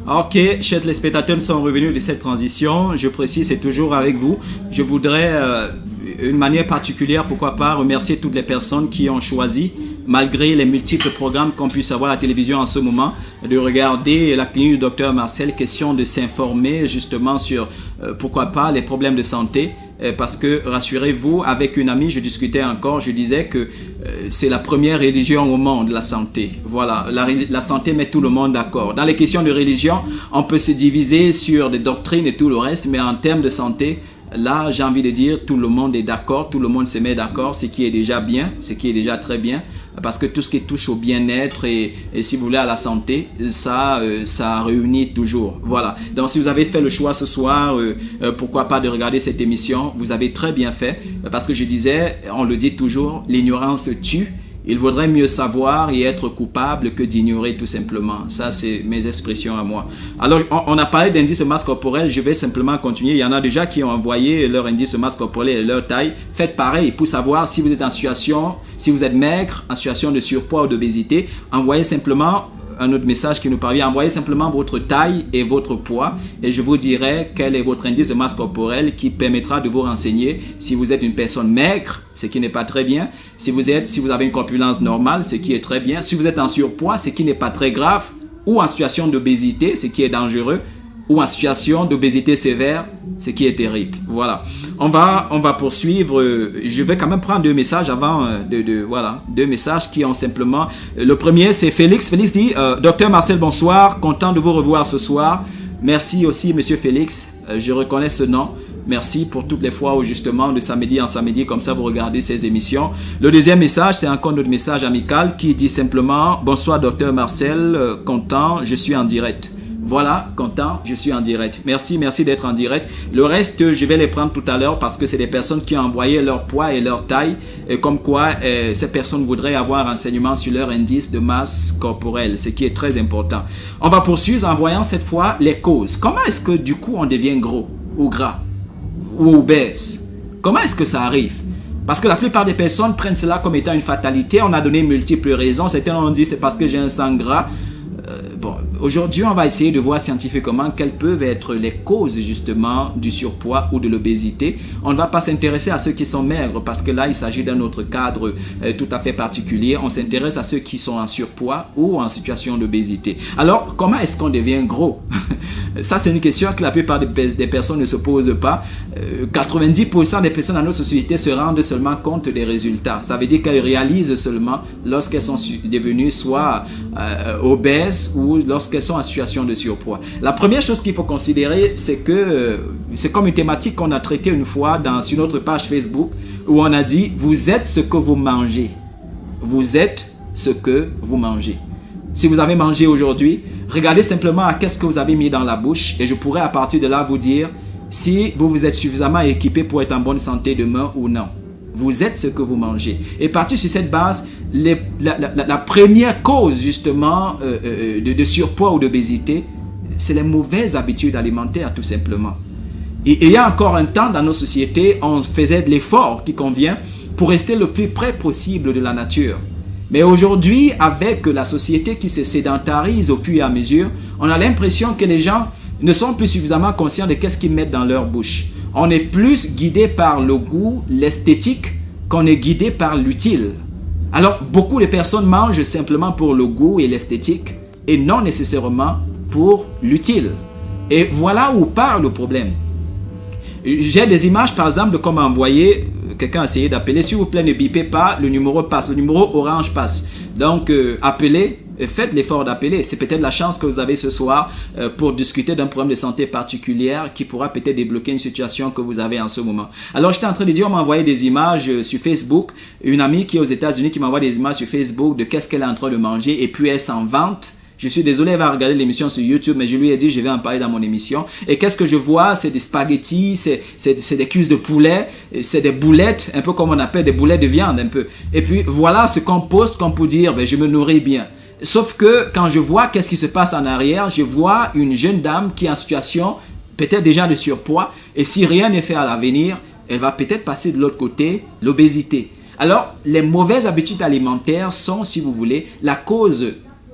Ok, chers téléspectateurs, nous sommes revenus de cette transition. Je précise, c'est toujours avec vous. Je voudrais, une manière particulière, pourquoi pas, remercier toutes les personnes qui ont choisi, malgré les multiples programmes qu'on puisse avoir à la télévision en ce moment, de regarder la clinique du docteur Marcel, question de s'informer justement sur, pourquoi pas, les problèmes de santé. Parce que, rassurez-vous, avec une amie, je discutais encore, je disais que c'est la première religion au monde, la santé. Voilà, la santé met tout le monde d'accord. Dans les questions de religion, on peut se diviser sur des doctrines et tout le reste, mais en termes de santé, là, j'ai envie de dire, tout le monde est d'accord, tout le monde se met d'accord, ce qui est déjà bien, ce qui est déjà très bien, parce que tout ce qui touche au bien-être et si vous voulez à la santé, ça réunit toujours. Voilà. Donc, si vous avez fait le choix ce soir, pourquoi pas de regarder cette émission, vous avez très bien fait, parce que je disais, on le dit toujours, l'ignorance tue. Il vaudrait mieux savoir et être coupable que d'ignorer tout simplement. Ça, c'est mes expressions à moi. Alors, on a parlé d'indice de masse corporelle. Je vais simplement continuer. Il y en a déjà qui ont envoyé leur indice de masse corporelle et leur taille. Faites pareil pour savoir si vous êtes en situation, si vous êtes maigre, en situation de surpoids ou d'obésité. Envoyez simplement un autre message qui nous parvient. Envoyez simplement votre taille et votre poids et je vous dirai quel est votre indice de masse corporelle qui permettra de vous renseigner si vous êtes une personne maigre, ce qui n'est pas très bien, si vous avez une corpulence normale, ce qui est très bien, si vous êtes en surpoids, ce qui n'est pas très grave, ou en situation d'obésité, ce qui est dangereux, ou en situation d'obésité sévère, ce qui est terrible. Voilà. On va poursuivre. Je vais quand même prendre deux messages avant voilà, deux messages qui ont simplement... Le premier, c'est Félix. Félix dit, Docteur Marcel, bonsoir. Content de vous revoir ce soir. Merci aussi, Monsieur Félix. Je reconnais ce nom. Merci pour toutes les fois où justement de samedi en samedi, comme ça vous regardez ces émissions. Le deuxième message, c'est encore notre message amical qui dit simplement, bonsoir Docteur Marcel, content, je suis en direct. Voilà, content, je suis en direct. Merci d'être en direct. Le reste, je vais les prendre tout à l'heure parce que c'est des personnes qui ont envoyé leur poids et leur taille. Et comme quoi, ces personnes voudraient avoir un renseignement sur leur indice de masse corporelle, ce qui est très important. On va poursuivre en voyant cette fois les causes. Comment est-ce que du coup on devient gros ou gras ou obèse? Comment est-ce que ça arrive? Parce que la plupart des personnes prennent cela comme étant une fatalité. On a donné multiples raisons. Certains ont dit c'est parce que j'ai un sang gras. Bon, aujourd'hui, on va essayer de voir scientifiquement quelles peuvent être les causes justement du surpoids ou de l'obésité. On ne va pas s'intéresser à ceux qui sont maigres parce que là, il s'agit d'un autre cadre tout à fait particulier. On s'intéresse à ceux qui sont en surpoids ou en situation d'obésité. Alors, comment est-ce qu'on devient gros? Ça, c'est une question que la plupart des personnes ne se posent pas. 90% des personnes dans notre société se rendent seulement compte des résultats. Ça veut dire qu'elles réalisent seulement lorsqu'elles sont devenues soit obèses ou lorsqu'elles sont en situation de surpoids. La première chose qu'il faut considérer, c'est que c'est comme une thématique qu'on a traitée une fois sur notre page Facebook où on a dit « Vous êtes ce que vous mangez. Vous êtes ce que vous mangez. » Si vous avez mangé aujourd'hui, regardez simplement à qu'est-ce que vous avez mis dans la bouche et je pourrais à partir de là vous dire si vous êtes suffisamment équipé pour être en bonne santé demain ou non. Vous êtes ce que vous mangez. Et partir sur cette base, la première cause justement de surpoids ou d'obésité, c'est les mauvaises habitudes alimentaires tout simplement. Et il y a encore un temps dans nos sociétés, on faisait de l'effort qui convient pour rester le plus près possible de la nature. Mais aujourd'hui, avec la société qui se sédentarise au fur et à mesure, on a l'impression que les gens ne sont plus suffisamment conscients de qu'est-ce qu'ils mettent dans leur bouche. On est plus guidé par le goût, l'esthétique, qu'on est guidé par l'utile. Alors, beaucoup de personnes mangent simplement pour le goût et l'esthétique et non nécessairement pour l'utile. Et voilà où part le problème. J'ai des images, par exemple, comme envoyé, quelqu'un a essayé d'appeler. S'il vous plaît, ne bipez pas, le numéro passe. Le numéro orange passe. Donc, appelez. Faites l'effort d'appeler. C'est peut-être la chance que vous avez ce soir pour discuter d'un problème de santé particulière qui pourra peut-être débloquer une situation que vous avez en ce moment. Alors, j'étais en train de dire, on m'a envoyé des images sur Facebook. Une amie qui est aux États-Unis qui m'envoie des images sur Facebook de qu'est-ce qu'elle est en train de manger et puis elle s'en vante. Je suis désolé, elle va regarder l'émission sur YouTube, mais je lui ai dit, je vais en parler dans mon émission. Et qu'est-ce que je vois? C'est des spaghettis, c'est des cuisses de poulet, c'est des boulettes, un peu comme on appelle des boulettes de viande, un peu. Et puis, voilà ce qu'on poste comme pour dire, ben, je me nourris bien. Sauf que quand je vois qu'est-ce qui se passe en arrière, je vois une jeune dame qui est en situation peut-être déjà de surpoids. Et si rien n'est fait à l'avenir, elle va peut-être passer de l'autre côté, l'obésité. Alors, les mauvaises habitudes alimentaires sont, si vous voulez,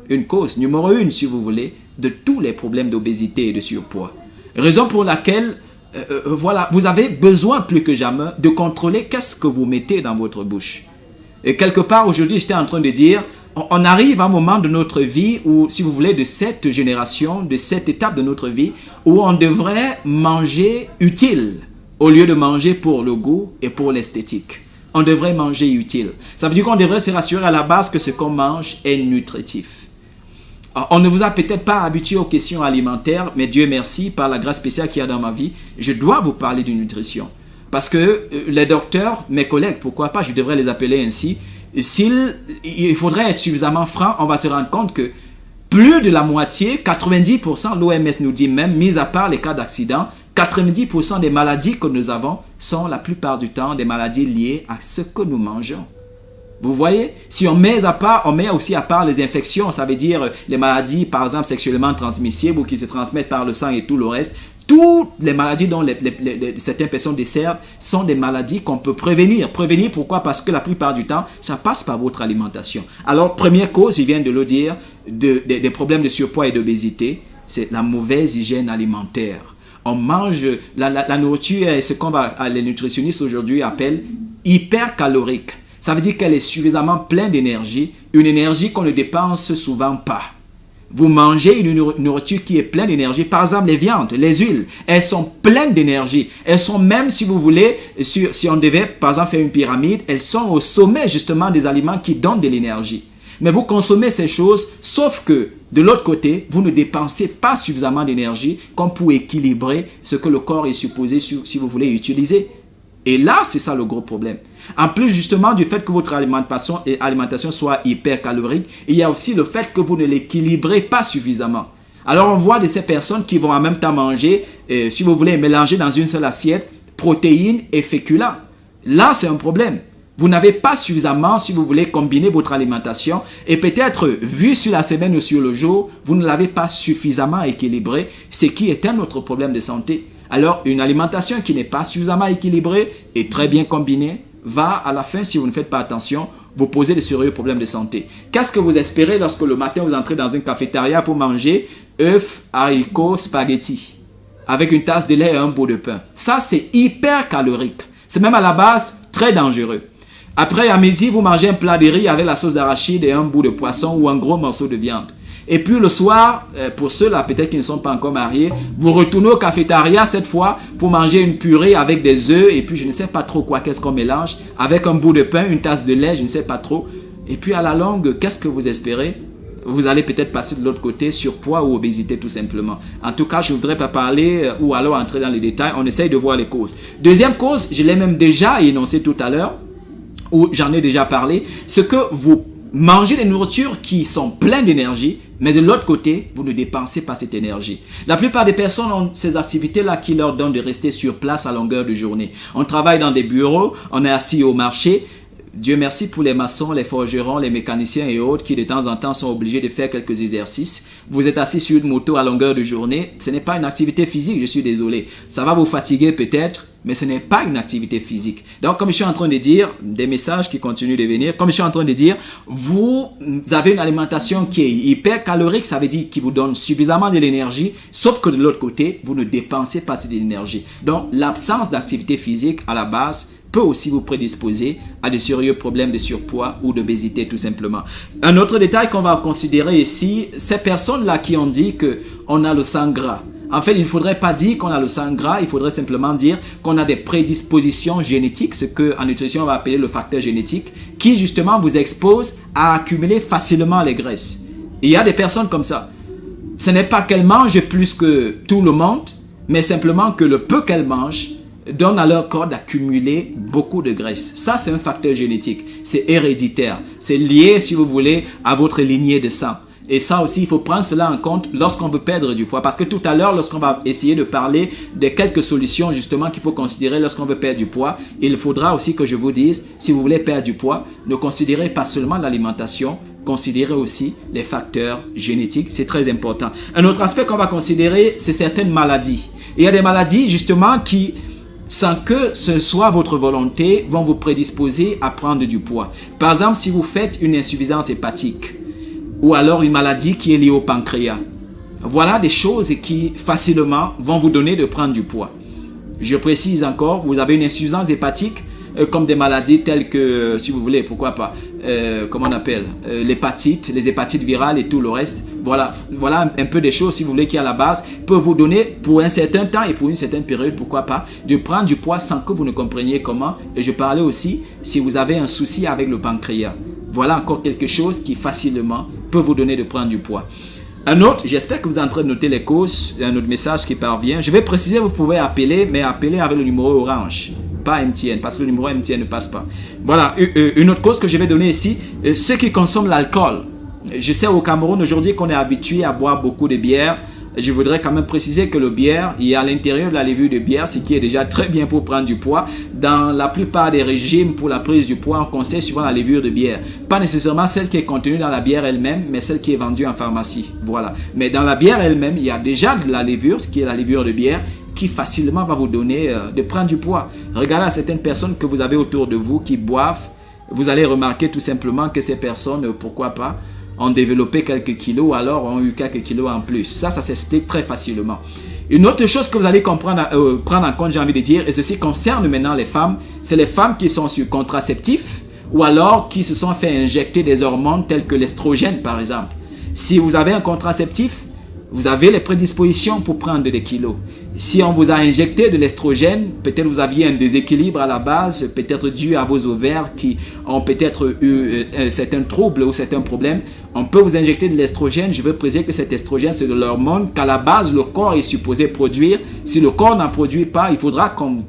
une cause numéro 1, si vous voulez, de tous les problèmes d'obésité et de surpoids. Raison pour laquelle, voilà, vous avez besoin plus que jamais de contrôler qu'est-ce que vous mettez dans votre bouche. Et quelque part, aujourd'hui, j'étais en train de dire, on arrive à un moment de notre vie où, si vous voulez, de cette génération, de cette étape de notre vie, où on devrait manger utile au lieu de manger pour le goût et pour l'esthétique. On devrait manger utile. Ça veut dire qu'on devrait se rassurer à la base que ce qu'on mange est nutritif. Alors, on ne vous a peut-être pas habitué aux questions alimentaires, mais Dieu merci, par la grâce spéciale qu'il y a dans ma vie, je dois vous parler de nutrition. Parce que les docteurs, mes collègues, pourquoi pas, je devrais les appeler ainsi, il faudrait être suffisamment franc, on va se rendre compte que plus de la moitié, 90%, l'OMS nous dit même, mis à part les cas d'accident, 90% des maladies que nous avons sont la plupart du temps des maladies liées à ce que nous mangeons. Vous voyez, si on met aussi à part les infections, ça veut dire les maladies, par exemple, sexuellement transmissibles ou qui se transmettent par le sang et tout le reste, toutes les maladies dont certaines personnes décèdent sont des maladies qu'on peut prévenir. Prévenir, pourquoi? Parce que la plupart du temps, ça passe par votre alimentation. Alors, première cause, je viens de le dire, des problèmes de surpoids et d'obésité, c'est la mauvaise hygiène alimentaire. On mange, la nourriture est ce qu'on les nutritionnistes aujourd'hui appellent hypercalorique. Ça veut dire qu'elle est suffisamment pleine d'énergie, une énergie qu'on ne dépense souvent pas. Vous mangez une nourriture qui est pleine d'énergie, par exemple les viandes, les huiles, elles sont pleines d'énergie. Elles sont même, si vous voulez, si on devait par exemple faire une pyramide, elles sont au sommet justement des aliments qui donnent de l'énergie. Mais vous consommez ces choses, sauf que de l'autre côté, vous ne dépensez pas suffisamment d'énergie comme pour équilibrer ce que le corps est supposé, si vous voulez, utiliser. Et là, c'est ça le gros problème. En plus justement du fait que votre alimentation soit hypercalorique, il y a aussi le fait que vous ne l'équilibrez pas suffisamment. Alors on voit de ces personnes qui vont en même temps manger, si vous voulez, mélanger dans une seule assiette, protéines et féculents. Là, c'est un problème. Vous n'avez pas suffisamment, si vous voulez, combiner votre alimentation et peut-être, vu sur la semaine ou sur le jour, vous ne l'avez pas suffisamment équilibré, ce qui est un autre problème de santé. Alors, une alimentation qui n'est pas suffisamment équilibrée et très bien combinée va, à la fin, si vous ne faites pas attention, vous poser de sérieux problèmes de santé. Qu'est-ce que vous espérez lorsque le matin, vous entrez dans une cafétéria pour manger œufs, haricots, spaghettis, avec une tasse de lait et un bout de pain? Ça, c'est hyper calorique. C'est même à la base très dangereux. Après, à midi, vous mangez un plat de riz avec la sauce d'arachide et un bout de poisson ou un gros morceau de viande. Et puis le soir, pour ceux-là peut-être qui ne sont pas encore mariés, vous retournez au cafétéria cette fois pour manger une purée avec des œufs et puis je ne sais pas trop quoi, qu'est-ce qu'on mélange, avec un bout de pain, une tasse de lait, je ne sais pas trop. Et puis à la longue, qu'est-ce que vous espérez? Vous allez peut-être passer de l'autre côté, surpoids ou obésité tout simplement. En tout cas, je ne voudrais pas parler ou alors entrer dans les détails, on essaye de voir les causes. Deuxième cause, je l'ai même déjà énoncé tout à l'heure, ou j'en ai déjà parlé, c'est que vous mangez des nourritures qui sont pleines d'énergie, mais de l'autre côté, vous ne dépensez pas cette énergie. La plupart des personnes ont ces activités-là qui leur donnent de rester sur place à longueur de journée. On travaille dans des bureaux, on est assis au marché. Dieu merci pour les maçons, les forgerons, les mécaniciens et autres qui de temps en temps sont obligés de faire quelques exercices. Vous êtes assis sur une moto à longueur de journée, ce n'est pas une activité physique, je suis désolé. Ça va vous fatiguer peut-être, mais ce n'est pas une activité physique. Donc comme je suis en train de dire, des messages qui continuent de venir, comme je suis en train de dire, vous avez une alimentation qui est hyper calorique, ça veut dire qu'il vous donne suffisamment de l'énergie, sauf que de l'autre côté, vous ne dépensez pas cette énergie. Donc l'absence d'activité physique à la base peut aussi vous prédisposer à de sérieux problèmes de surpoids ou d'obésité tout simplement. Un autre détail qu'on va considérer ici, ces personnes-là qui ont dit qu'on a le sang gras. En fait, il ne faudrait pas dire qu'on a le sang gras, il faudrait simplement dire qu'on a des prédispositions génétiques, ce qu'en nutrition on va appeler le facteur génétique, qui justement vous expose à accumuler facilement les graisses. Il y a des personnes comme ça. Ce n'est pas qu'elles mangent plus que tout le monde, mais simplement que le peu qu'elles mangent donne à leur corps d'accumuler beaucoup de graisse. Ça, c'est un facteur génétique. C'est héréditaire. C'est lié, si vous voulez, à votre lignée de sang. Et ça aussi, il faut prendre cela en compte lorsqu'on veut perdre du poids. Parce que tout à l'heure, lorsqu'on va essayer de parler de quelques solutions justement qu'il faut considérer lorsqu'on veut perdre du poids, il faudra aussi que je vous dise, si vous voulez perdre du poids, ne considérez pas seulement l'alimentation, considérez aussi les facteurs génétiques. C'est très important. Un autre aspect qu'on va considérer, c'est certaines maladies. Il y a des maladies justement qui, sans que ce soit votre volonté, vont vous prédisposer à prendre du poids. Par exemple, si vous faites une insuffisance hépatique ou alors une maladie qui est liée au pancréas, voilà des choses qui facilement vont vous donner de prendre du poids. Je précise encore, vous avez une insuffisance hépatique comme des maladies telles que, si vous voulez, pourquoi pas, comment on appelle, l'hépatite, les hépatites virales et tout le reste. Voilà un peu des choses, si vous voulez, qui à la base peuvent vous donner pour un certain temps et pour une certaine période, pourquoi pas, de prendre du poids sans que vous ne compreniez comment. Et je parlais aussi, si vous avez un souci avec le pancréas. Voilà encore quelque chose qui facilement peut vous donner de prendre du poids. Un autre, j'espère que vous êtes en train de noter les causes, un autre message qui parvient. Je vais préciser, vous pouvez appeler, mais appeler avec le numéro orange, pas MTN, parce que le numéro MTN ne passe pas. Voilà, une autre cause que je vais donner ici, ceux qui consomment l'alcool. Je sais au Cameroun aujourd'hui qu'on est habitué à boire beaucoup de bière. Je voudrais quand même préciser que le bière, il y a à l'intérieur de la levure de bière, ce qui est déjà très bien pour prendre du poids. Dans la plupart des régimes pour la prise du poids, on conseille souvent la levure de bière. Pas nécessairement celle qui est contenue dans la bière elle-même, mais celle qui est vendue en pharmacie. Voilà. Mais dans la bière elle-même, il y a déjà de la levure, ce qui est la levure de bière, qui facilement va vous donner de prendre du poids. Regardez à certaines personnes que vous avez autour de vous qui boivent, vous allez remarquer tout simplement que ces personnes, pourquoi pas, ont développé quelques kilos ou alors ont eu quelques kilos en plus. Ça s'explique très facilement. Une autre chose que vous allez prendre en compte, j'ai envie de dire, et ceci concerne maintenant les femmes, c'est les femmes qui sont sur contraceptifs ou alors qui se sont fait injecter des hormones telles que l'estrogène par exemple. Si vous avez un contraceptif, vous avez les prédispositions pour prendre des kilos. Si on vous a injecté de l'estrogène, peut-être vous aviez un déséquilibre à la base, peut-être dû à vos ovaires qui ont peut-être eu certains troubles ou certains problèmes. On peut vous injecter de l'estrogène. Je veux préciser que cet estrogène, c'est de l'hormone qu'à la base, le corps est supposé produire. Si le corps n'en produit pas, il faudra qu'on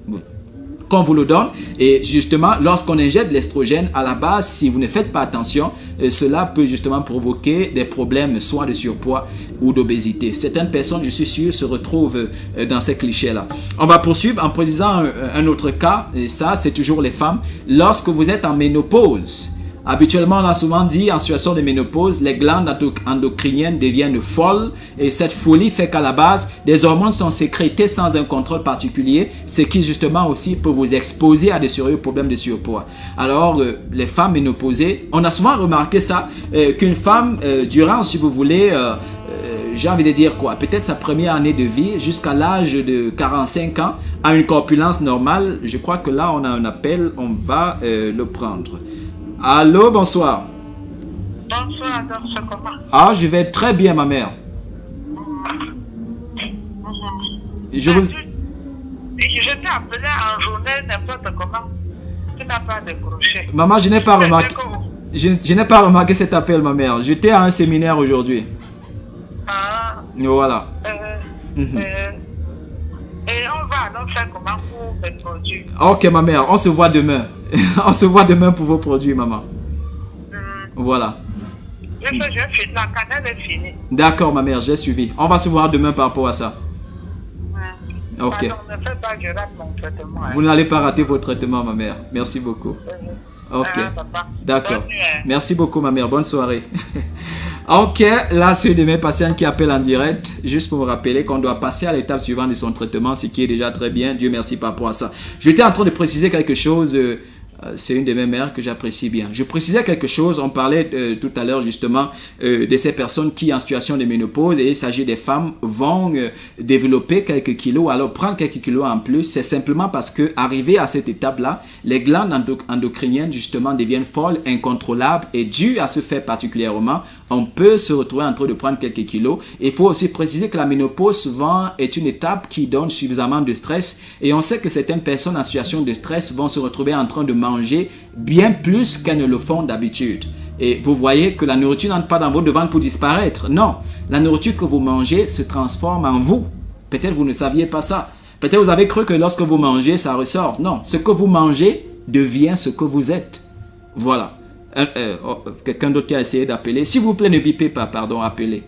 vous le donne. Et justement, lorsqu'on injecte de l'estrogène, à la base, si vous ne faites pas attention, cela peut justement provoquer des problèmes soit de surpoids ou d'obésité. Certaines personnes, je suis sûr, se retrouvent dans ces clichés-là. On va poursuivre en précisant un autre cas, et ça, c'est toujours les femmes. Lorsque vous êtes en ménopause, habituellement, on a souvent dit en situation de ménopause, les glandes endocriniennes deviennent folles et cette folie fait qu'à la base, des hormones sont sécrétées sans un contrôle particulier, ce qui justement aussi peut vous exposer à des sérieux problèmes de surpoids. Alors, les femmes ménopausées, on a souvent remarqué ça, qu'une femme, durant, si vous voulez, j'ai envie de dire quoi, peut-être sa première année de vie jusqu'à l'âge de 45 ans, a une corpulence normale. Je crois que là, on a un appel, on va le prendre. Allô, bonsoir. Bonsoir, docteur, comment? Ah, je vais très bien, ma mère. Je t'ai appelé en journée, n'importe comment. Tu n'as pas décroché. Maman, je n'ai pas remarqué. Je n'ai pas remarqué cet appel, ma mère. J'étais à un séminaire aujourd'hui. Ah. Voilà. Et on va alors faire comment pour mes produits? Ok, ma mère, on se voit demain. On se voit demain pour vos produits, maman. Voilà. La cannelle est finie. D'accord, ma mère, j'ai suivi. On va se voir demain par rapport à ça. Ok. Pardon, ne fais pas, je rate mon traitement. Vous n'allez pas rater votre traitement, ma mère. Merci beaucoup. Ok. D'accord. Merci beaucoup, ma mère. Bonne soirée. Ok, là, c'est une de mes patientes qui appelle en direct, juste pour me rappeler qu'on doit passer à l'étape suivante de son traitement, ce qui est déjà très bien. Dieu merci par rapport à ça. J'étais en train de préciser quelque chose. C'est une de mes mères que j'apprécie bien. Je précisais quelque chose, on parlait tout à l'heure justement de ces personnes qui en situation de ménopause, et il s'agit des femmes vont développer quelques kilos, alors prendre quelques kilos en plus, c'est simplement parce que arrivé à cette étape-là, les glandes endocriniennes justement deviennent folles, incontrôlables, et dû à ce fait particulièrement, on peut se retrouver en train de prendre quelques kilos. Il faut aussi préciser que la ménopause souvent est une étape qui donne suffisamment de stress, et on sait que certaines personnes en situation de stress vont se retrouver en train de manger bien plus qu'elles ne le font d'habitude. Et vous voyez que la nourriture n'entre pas dans votre ventre pour disparaître. Non, la nourriture que vous mangez se transforme en vous. Peut-être vous ne saviez pas ça. Peut-être vous avez cru que lorsque vous mangez, ça ressort. Non, ce que vous mangez devient ce que vous êtes. Voilà. Quelqu'un d'autre qui a essayé d'appeler. S'il vous plaît, ne bipez pas, pardon, appelez.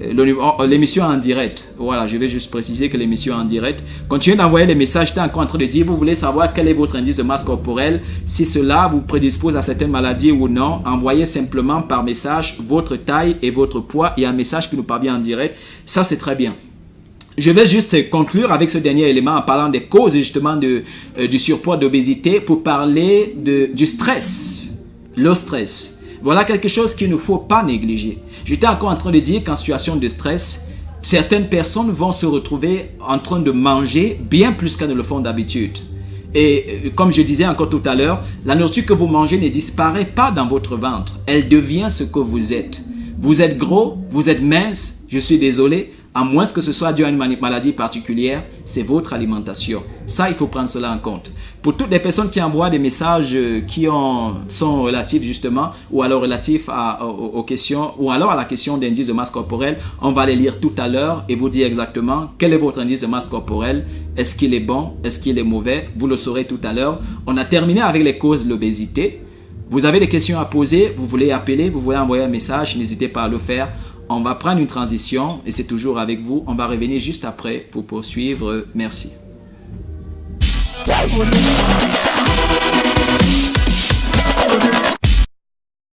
L'émission est en direct. Voilà, je vais juste préciser que l'émission est en direct. Continuez d'envoyer les messages. J'étais encore en train de dire, vous voulez savoir quel est votre indice de masse corporelle. Si cela vous prédispose à certaines maladies ou non, envoyez simplement par message votre taille et votre poids et un message qui nous parvient en direct. Ça, c'est très bien. Je vais juste conclure avec ce dernier élément en parlant des causes justement du surpoids, d'obésité, pour parler du stress. Le stress. Voilà quelque chose qu'il ne faut pas négliger. J'étais encore en train de dire qu'en situation de stress, certaines personnes vont se retrouver en train de manger bien plus qu'elles ne le font d'habitude. Et comme je disais encore tout à l'heure, la nourriture que vous mangez ne disparaît pas dans votre ventre. Elle devient ce que vous êtes. Vous êtes gros, vous êtes mince, je suis désolé. À moins que ce soit dû à une maladie particulière, c'est votre alimentation. Ça, il faut prendre cela en compte. Pour toutes les personnes qui envoient des messages qui sont relatifs justement, ou alors relatifs aux questions, ou alors à la question d'indice de masse corporelle, on va les lire tout à l'heure et vous dire exactement quel est votre indice de masse corporelle. Est-ce qu'il est bon? Est-ce qu'il est mauvais? Vous le saurez tout à l'heure. On a terminé avec les causes de l'obésité. Vous avez des questions à poser, vous voulez appeler, vous voulez envoyer un message, n'hésitez pas à le faire. On va prendre une transition et c'est toujours avec vous. On va revenir juste après pour poursuivre. Merci.